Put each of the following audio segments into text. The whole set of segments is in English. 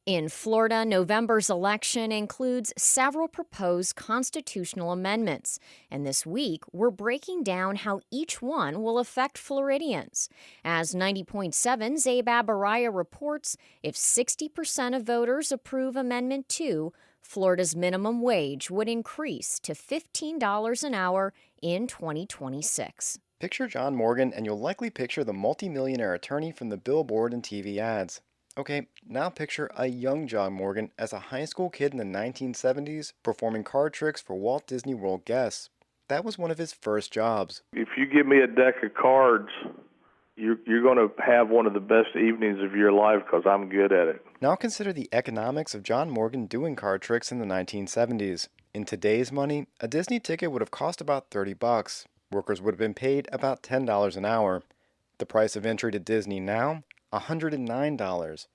In Florida, November's election includes several proposed constitutional amendments, and this week we're breaking down how each one will affect Floridians. As 90.7 Zabab Araya reports, if 60% of voters approve Amendment 2, Florida's minimum wage would increase to $15 an hour in 2026. Picture John Morgan and you'll likely picture the multimillionaire attorney from the billboard and TV ads. Okay, now picture a young John Morgan as a high school kid in the 1970s performing card tricks for Walt Disney World guests. That was one of his first jobs. If you give me a deck of cards, you're going to have one of the best evenings of your life because I'm good at it. Now consider the economics of John Morgan doing card tricks in the 1970s. In today's money, a Disney ticket would have cost about $30. Workers would have been paid about $10 an hour. The price of entry to Disney now? $109.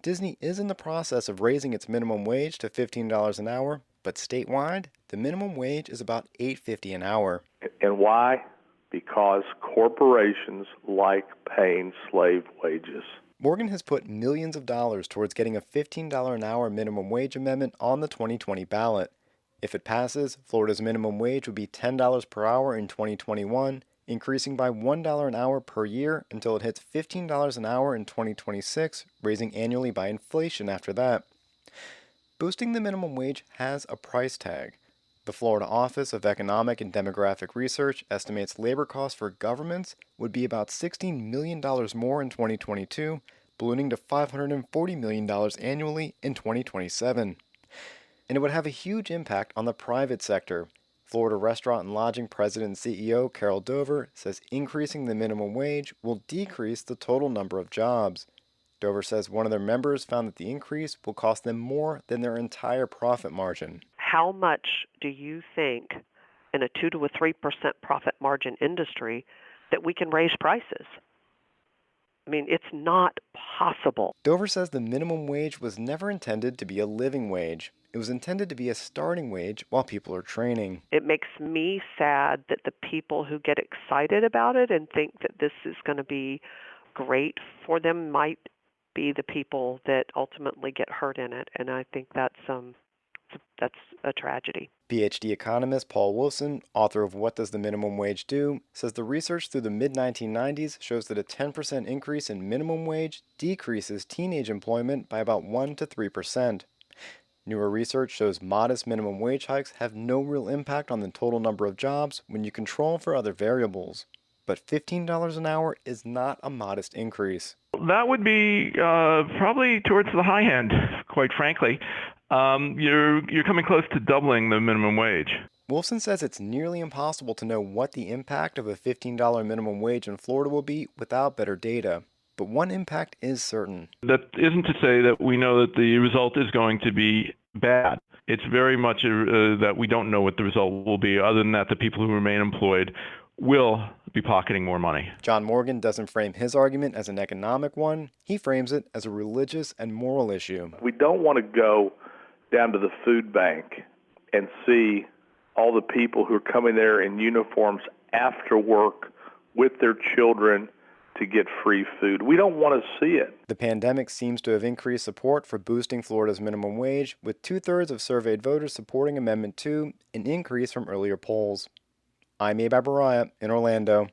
Disney is in the process of raising its minimum wage to $15 an hour, but statewide, the minimum wage is about $8.50 an hour. And why? Because corporations like paying slave wages. Morgan has put millions of dollars towards getting a $15 an hour minimum wage amendment on the 2020 ballot. If it passes, Florida's minimum wage would be $10 per hour in 2021, increasing by $1 an hour per year until it hits $15 an hour in 2026, raising annually by inflation after that. Boosting the minimum wage has a price tag. The Florida Office of Economic and Demographic Research estimates labor costs for governments would be about $16 million more in 2022, ballooning to $540 million annually in 2027. And it would have a huge impact on the private sector. Florida Restaurant and Lodging President and CEO Carol Dover says increasing the minimum wage will decrease the total number of jobs. Dover says one of their members found that the increase will cost them more than their entire profit margin. How much do you think in a 2 to a 3% profit margin industry that we can raise prices? I mean, it's not possible. Dover says the minimum wage was never intended to be a living wage. It was intended to be a starting wage while people are training. It makes me sad that the people who get excited about it and think that this is going to be great for them might be the people that ultimately get hurt in it. And I think that's a tragedy. PhD economist Paul Wilson, author of What Does the Minimum Wage Do?, says the research through the mid-1990s shows that a 10% increase in minimum wage decreases teenage employment by about 1 to 3%. Newer research shows modest minimum wage hikes have no real impact on the total number of jobs when you control for other variables. But $15 an hour is not a modest increase. That would be probably towards the high end, quite frankly. You're coming close to doubling the minimum wage. Wilson says it's nearly impossible to know what the impact of a $15 minimum wage in Florida will be without better data. But one impact is certain. That isn't to say that we know that the result is going to be bad. It's very much that we don't know what the result will be, other than that the people who remain employed will be pocketing more money. John Morgan doesn't frame his argument as an economic one. He frames it as a religious and moral issue. We don't want to go down to the food bank and see all the people who are coming there in uniforms after work with their children to get free food. We don't want to see it. The pandemic seems to have increased support for boosting Florida's minimum wage, with 2/3 of surveyed voters supporting Amendment 2, an increase from earlier polls. I'm Abe Abaraya in Orlando.